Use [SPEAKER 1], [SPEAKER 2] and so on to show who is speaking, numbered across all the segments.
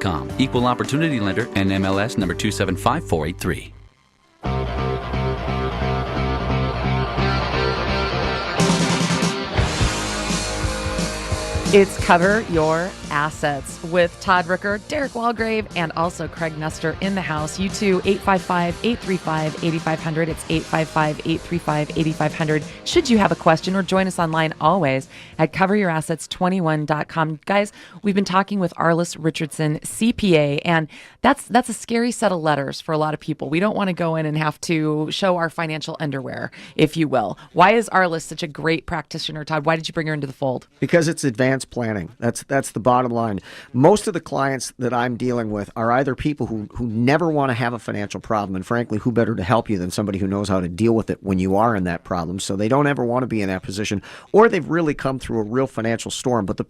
[SPEAKER 1] deductions.com. Equal opportunity lender, NMLS number 275483.
[SPEAKER 2] It's Cover Your Assets with Todd Rooker, Derek Walgrave, and also Craig Nestor in the house. You too, 855-835-8500. It's 855-835-8500. Should you have a question, or join us online always at coveryourassets21.com. Guys, we've been talking with Arliss Richardson, CPA, and that's a scary set of letters for a lot of people. We don't want to go in and have to show our financial underwear, if you will. Why is Arliss such a great practitioner, Todd? Why did you bring her into the fold?
[SPEAKER 3] Because it's advanced planning. That's the bottom line. Most of the clients that I'm dealing with are either people who never want to have a financial problem, and frankly, who better to help you than somebody who knows how to deal with it when you are in that problem, so they don't ever want to be in that position, or they've really come through a real financial storm. But the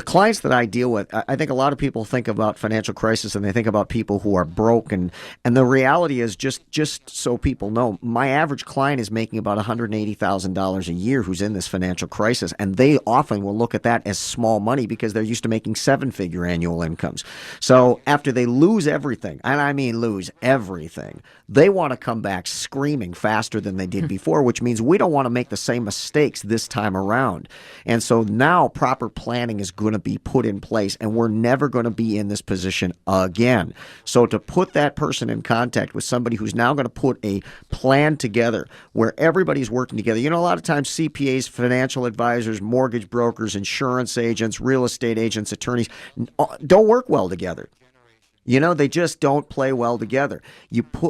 [SPEAKER 3] clients that I deal with, I think a lot of people think about financial crisis and they think about people who are broke, and the reality is, just so people know, my average client is making about $180,000 a year who's in this financial crisis, and they often will look at that as small money because they're used to making seven-figure annual incomes. So after they lose everything, and I mean lose everything, they want to come back screaming faster than they did before, which means we don't want to make the same mistakes this time around. And so now proper planning is going to be put in place, and we're never going to be in this position again. So to put that person in contact with somebody who's now going to put a plan together where everybody's working together. You know, a lot of times CPAs, financial advisors, mortgage brokers, insurance agents, real estate agents, attorneys don't work well together. You know, they just don't play well together.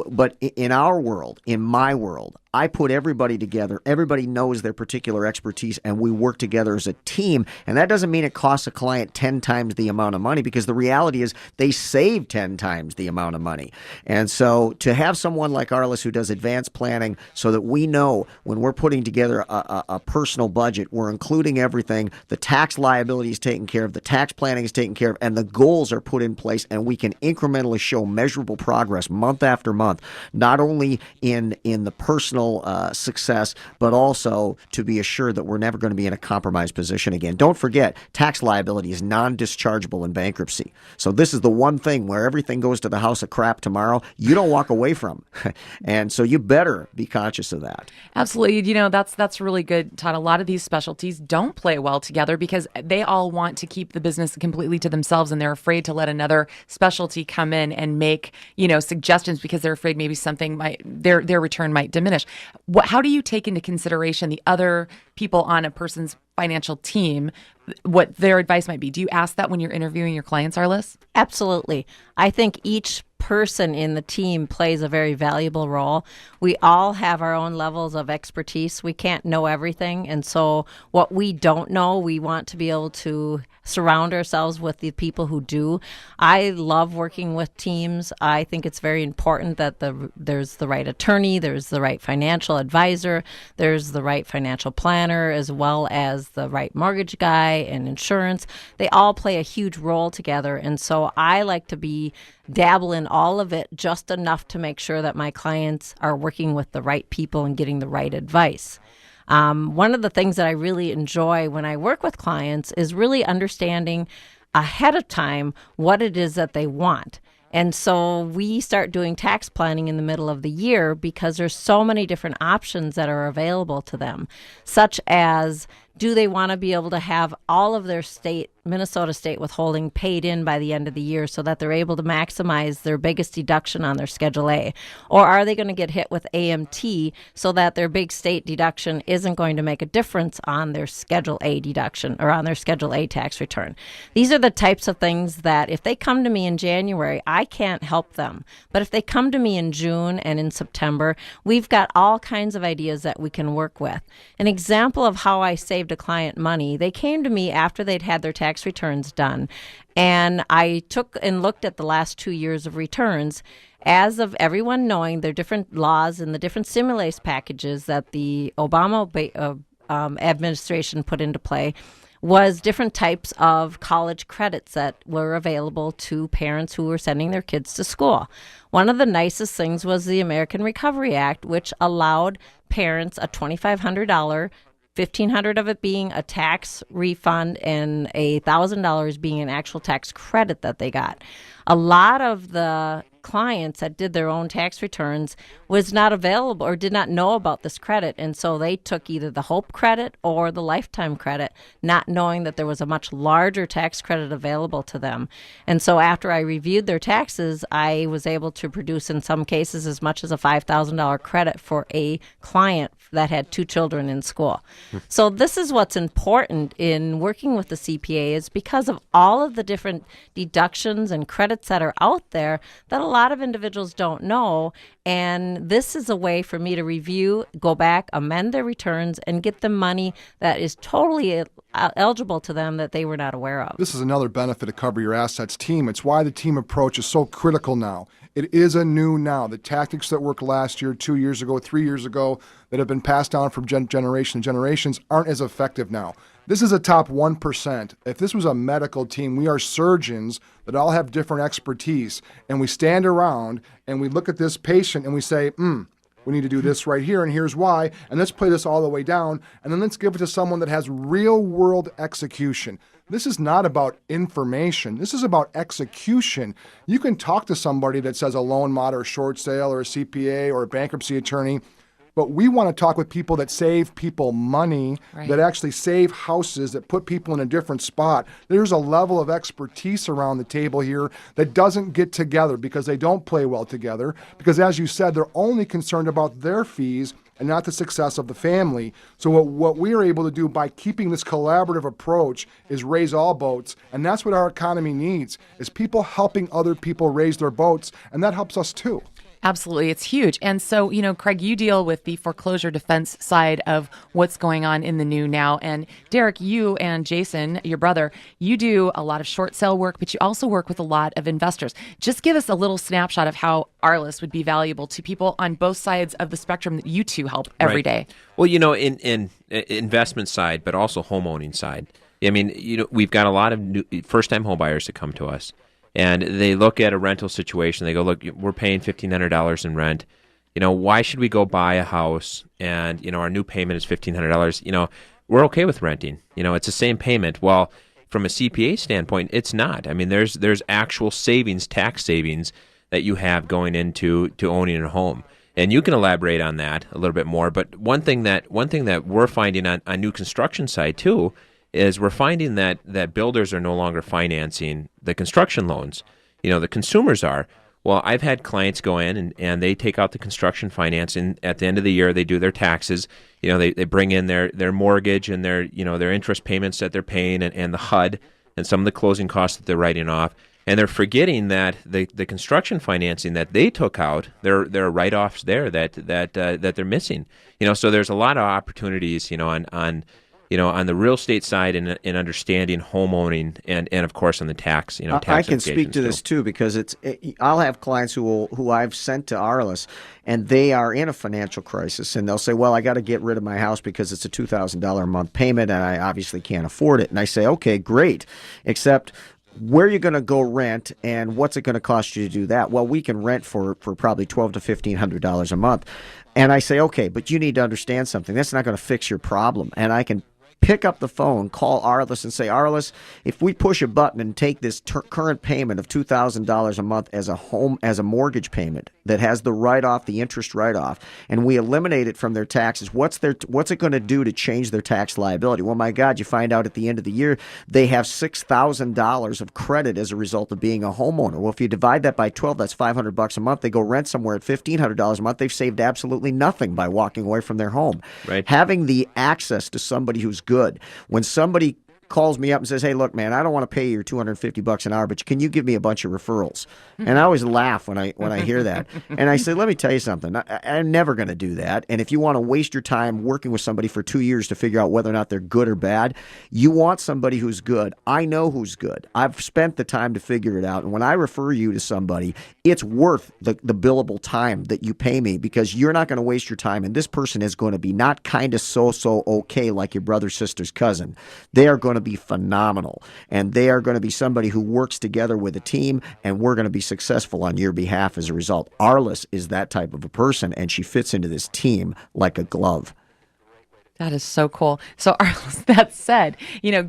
[SPEAKER 3] But in our world, in my world, I put everybody together. Everybody knows their particular expertise, and we work together as a team. And that doesn't mean it costs a client 10 times the amount of money, because the reality is they save 10 times the amount of money. And so to have someone like Arliss who does advanced planning so that we know when we're putting together a personal budget, we're including everything, the tax liability is taken care of, the tax planning is taken care of, and the goals are put in place, and we can incrementally show measurable progress month after month, not only in the personal success, but also to be assured that we're never going to be in a compromised position again. Don't forget, tax liability is non-dischargeable in bankruptcy. So this is the one thing where everything goes to the house of crap tomorrow, you don't walk away from. And so you better be conscious of that.
[SPEAKER 2] Absolutely. You know, that's really good, Todd. A lot of these specialties don't play well together because they all want to keep the business completely to themselves, and they're afraid to let another specialty come in and make, suggestions because they're afraid maybe something their return might diminish. How do you take into consideration the other people on a person's financial team, what their advice might be? Do you ask that when you're interviewing your clients, Arliss?
[SPEAKER 4] Absolutely. I think each person in the team plays a very valuable role. We all have our own levels of expertise. We can't know everything. And so what we don't know, we want to be able to surround ourselves with the people who do. I love working with teams. I think it's very important that there's the right attorney, there's the right financial advisor, there's the right financial planner, as well as the right mortgage guy and insurance. They all play a huge role together. And so I like to dabble in all of it just enough to make sure that my clients are working with the right people and getting the right advice. One of the things that I really enjoy when I work with clients is really understanding ahead of time what it is that they want. And so we start doing tax planning in the middle of the year because there's so many different options that are available to them, such as, do they want to be able to have all of their Minnesota state withholding paid in by the end of the year so that they're able to maximize their biggest deduction on their Schedule A? Or are they going to get hit with AMT so that their big state deduction isn't going to make a difference on their Schedule A deduction or on their Schedule A tax return? These are the types of things that if they come to me in January, I can't help them. But if they come to me in June and in September, we've got all kinds of ideas that we can work with. An example of how I saved a client money, they came to me after they'd had their tax returns done, and I took and looked at the last 2 years of returns. As of everyone knowing, there are different laws and the different stimulus packages that the Obama administration put into play was different types of college credits that were available to parents who were sending their kids to school. One of the nicest things was the American Recovery Act, which allowed parents a $2,500 1,500 of it being a tax refund and $1,000 being an actual tax credit that they got. A lot of the clients that did their own tax returns was not available or did not know about this credit, and so they took either the Hope credit or the lifetime credit, not knowing that there was a much larger tax credit available to them. And so after I reviewed their taxes, I was able to produce in some cases as much as a $5,000 credit for a client that had 2 children in school. So this is what's important in working with the CPA, is because of all of the different deductions and credits that are out there that a lot of individuals don't know. And this is a way for me to review, go back, amend their returns, and get them money that is totally eligible to them that they were not aware of.
[SPEAKER 5] This is another benefit of Cover Your Assets team. It's why the team approach is so critical now. It is a new now. The tactics that worked last year, 2 years ago, 3 years ago, that have been passed down from generation to generations aren't as effective now. This is a top 1%. If this was a medical team, we are surgeons that all have different expertise, and we stand around and we look at this patient and we say, we need to do this right here, and here's why, and let's play this all the way down, and then let's give it to someone that has real-world execution. This is not about information. This is about execution. You can talk to somebody that says a loan mod or a short sale or a CPA or a bankruptcy attorney, but we want to talk with people that save people money, that actually save houses, that put people in a different spot. There's a level of expertise around the table here that doesn't get together because they don't play well together. Because as you said, they're only concerned about their fees and not the success of the family. So what we are able to do by keeping this collaborative approach is raise all boats. And that's what our economy needs, is people helping other people raise their boats. And that helps us too.
[SPEAKER 2] Absolutely. It's huge. And so, Craig, you deal with the foreclosure defense side of what's going on in the new now. And Derek, you and Jason, your brother, you do a lot of short sale work, but you also work with a lot of investors. Just give us a little snapshot of how Arliss would be valuable to people on both sides of the spectrum that you two help every day.
[SPEAKER 6] Well, in investment side, but also homeowning side. I mean, we've got a lot of new first-time home buyers that come to us. And they look at a rental situation. They go, look, we're paying $1,500 in rent. Why should we go buy a house and, our new payment is $1,500? We're okay with renting. It's the same payment. Well, from a CPA standpoint, it's not. I mean, there's actual savings, tax savings that you have going into owning a home. And you can elaborate on that a little bit more. But one thing that we're finding on new construction side too is we're finding that builders are no longer financing the construction loans. The consumers are. Well, I've had clients go in and they take out the construction financing. At the end of the year, they do their taxes. They bring in their mortgage and their interest payments that they're paying and the HUD and some of the closing costs that they're writing off. And they're forgetting that the construction financing that they took out, there are write-offs there that they're missing. So there's a lot of opportunities, on the real estate side and understanding homeowning and of course on the tax, tax
[SPEAKER 3] I can speak to this too because I'll have clients who I've sent to Arliss and they are in a financial crisis and they'll say, well, I got to get rid of my house because it's a $2,000 a month payment and I obviously can't afford it. And I say, okay, great, except where are you going to go rent and what's it going to cost you to do that? Well, we can rent for probably $1,200 to $1,500 a month. And I say, okay, but you need to understand something. That's not going to fix your problem. And I can pick up the phone, call Arliss and say, Arliss, if we push a button and take this current payment of $2,000 a month as a mortgage payment that has the write-off, the interest write-off, and we eliminate it from their taxes, what's it going to do to change their tax liability? Well, my God, you find out at the end of the year they have $6,000 of credit as a result of being a homeowner. Well, if you divide that by 12, that's $500 a month. They go rent somewhere at $1,500 a month. They've saved absolutely nothing by walking away from their home.
[SPEAKER 6] Right.
[SPEAKER 3] Having the access to somebody who's good. When somebody calls me up and says, hey, look, man, I don't want to pay you your $250 an hour, but can you give me a bunch of referrals? And I always laugh when I hear that. And I say, let me tell you something. I'm never going to do that. And if you want to waste your time working with somebody for 2 years to figure out whether or not they're good or bad, you want somebody who's good. I know who's good. I've spent the time to figure it out. And when I refer you to somebody, it's worth the billable time that you pay me because you're not going to waste your time. And this person is going to be not kind of so okay like your brother, sister's cousin. They are going to be phenomenal. And they are going to be somebody who works together with a team, and we're going to be successful on your behalf as a result. Arliss is that type of a person, and she fits into this team like a glove.
[SPEAKER 2] That is so cool. So, that said,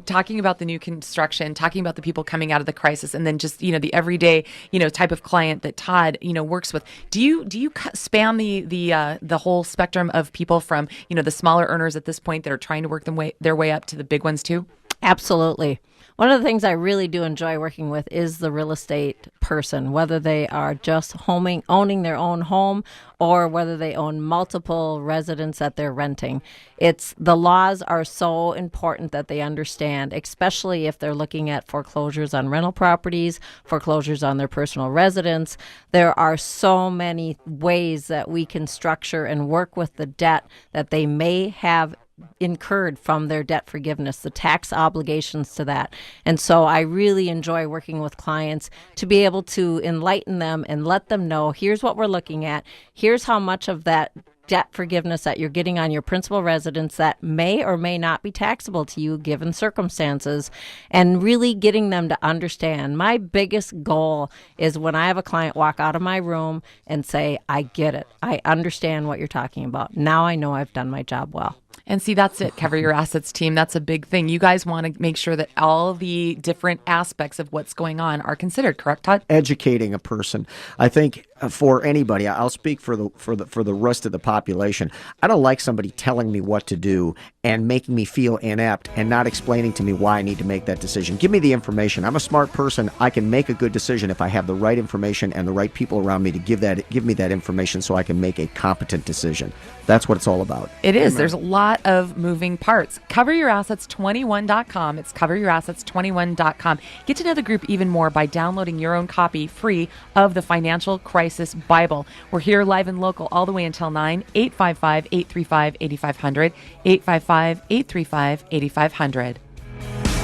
[SPEAKER 2] talking about the new construction, talking about the people coming out of the crisis, and then just the everyday type of client that Todd works with. Do you span the whole spectrum of people from the smaller earners at this point that are trying to work their way up to the big ones too?
[SPEAKER 4] Absolutely. One of the things I really do enjoy working with is the real estate person, whether they are just owning their own home or whether they own multiple residents that they're renting. The laws are so important that they understand, especially if they're looking at foreclosures on rental properties, foreclosures on their personal residence. There are so many ways that we can structure and work with the debt that they may have incurred from their debt forgiveness, the tax obligations to that. And so I really enjoy working with clients to be able to enlighten them and let them know, here's what we're looking at. Here's how much of that debt forgiveness that you're getting on your principal residence that may or may not be taxable to you given circumstances, and really getting them to understand. My biggest goal is when I have a client walk out of my room and say, I get it. I understand what you're talking about. Now I know I've done my job well.
[SPEAKER 2] And see, that's it. Cover your assets team. That's a big thing. You guys want to make sure that all the different aspects of what's going on are considered, correct, Todd?
[SPEAKER 3] Educating a person. I think for anybody, I'll speak for the rest of the population. I don't like somebody telling me what to do and making me feel inept and not explaining to me why I need to make that decision. Give me the information. I'm a smart person. I can make a good decision if I have the right information and the right people around me to give me that information so I can make a competent decision. That's what it's all about.
[SPEAKER 2] It is. Amen. There's a lot of moving parts. CoverYourAssets21.com. It's CoverYourAssets21.com. Get to know the group even more by downloading your own copy free of the Financial Crisis Bible. We're here live and local all the way until 9, 855-835-8500, 855-835-8500.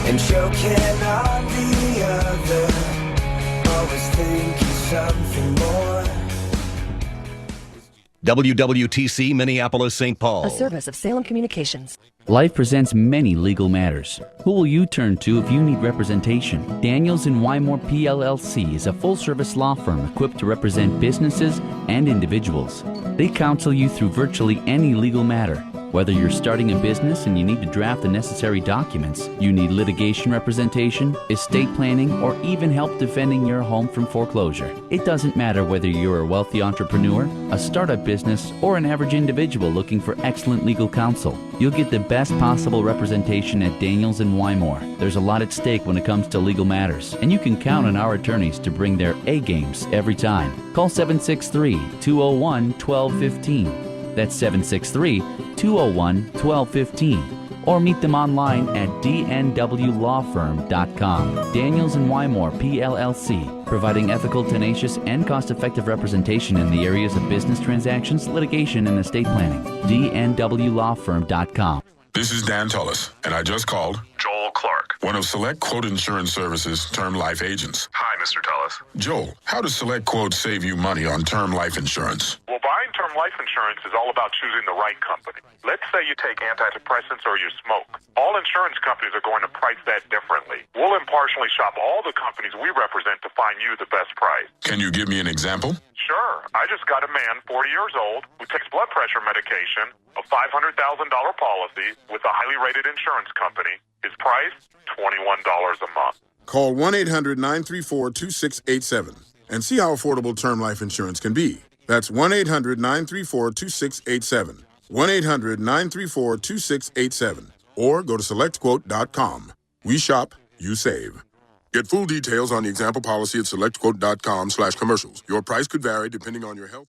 [SPEAKER 7] And choking on the other, always thinking something more.
[SPEAKER 8] WWTC Minneapolis St. Paul.
[SPEAKER 9] A service of Salem Communications.
[SPEAKER 1] Life presents many legal matters. Who will you turn to if you need representation? Daniels & Wymore PLLC is a full-service law firm equipped to represent businesses and individuals. They counsel you through virtually any legal matter. Whether you're starting a business and you need to draft the necessary documents, you need litigation representation, estate planning, or even help defending your home from foreclosure. It doesn't matter whether you're a wealthy entrepreneur, a startup business, or an average individual looking for excellent legal counsel. You'll get the best possible representation at Daniels & Wymore. There's a lot at stake when it comes to legal matters, and you can count on our attorneys to bring their A-games every time. Call 763-201-1215. That's 763-201-1215. Or meet them online at dnwlawfirm.com. Daniels & Wymore, PLLC, providing ethical, tenacious, and cost-effective representation in the areas of business transactions, litigation, and estate planning. dnwlawfirm.com.
[SPEAKER 10] This is Dan Tullis, and I just called Joel Clark, one of Select Quote Insurance Services' term life agents.
[SPEAKER 11] Hi, Mr. Tullis.
[SPEAKER 10] Joel, how does Select Quote save you money on term life insurance?
[SPEAKER 11] Well, buying term life insurance is all about choosing the right company. Let's say you take antidepressants or you smoke. All insurance companies are going to price that differently. We'll impartially shop all the companies we represent to find you the best price.
[SPEAKER 10] Can you give me an example?
[SPEAKER 11] Sure. I just got a man, 40 years old, who takes blood pressure medication, a $500,000 policy with a highly rated insurance company. His price, $21 a month.
[SPEAKER 10] Call 1-800-934-2687 and see how affordable term life insurance can be. That's 1-800-934-2687. 1-800-934-2687. Or go to selectquote.com. We shop, you save. Get full details on the example policy at selectquote.com/commercials. Your price could vary depending on your health.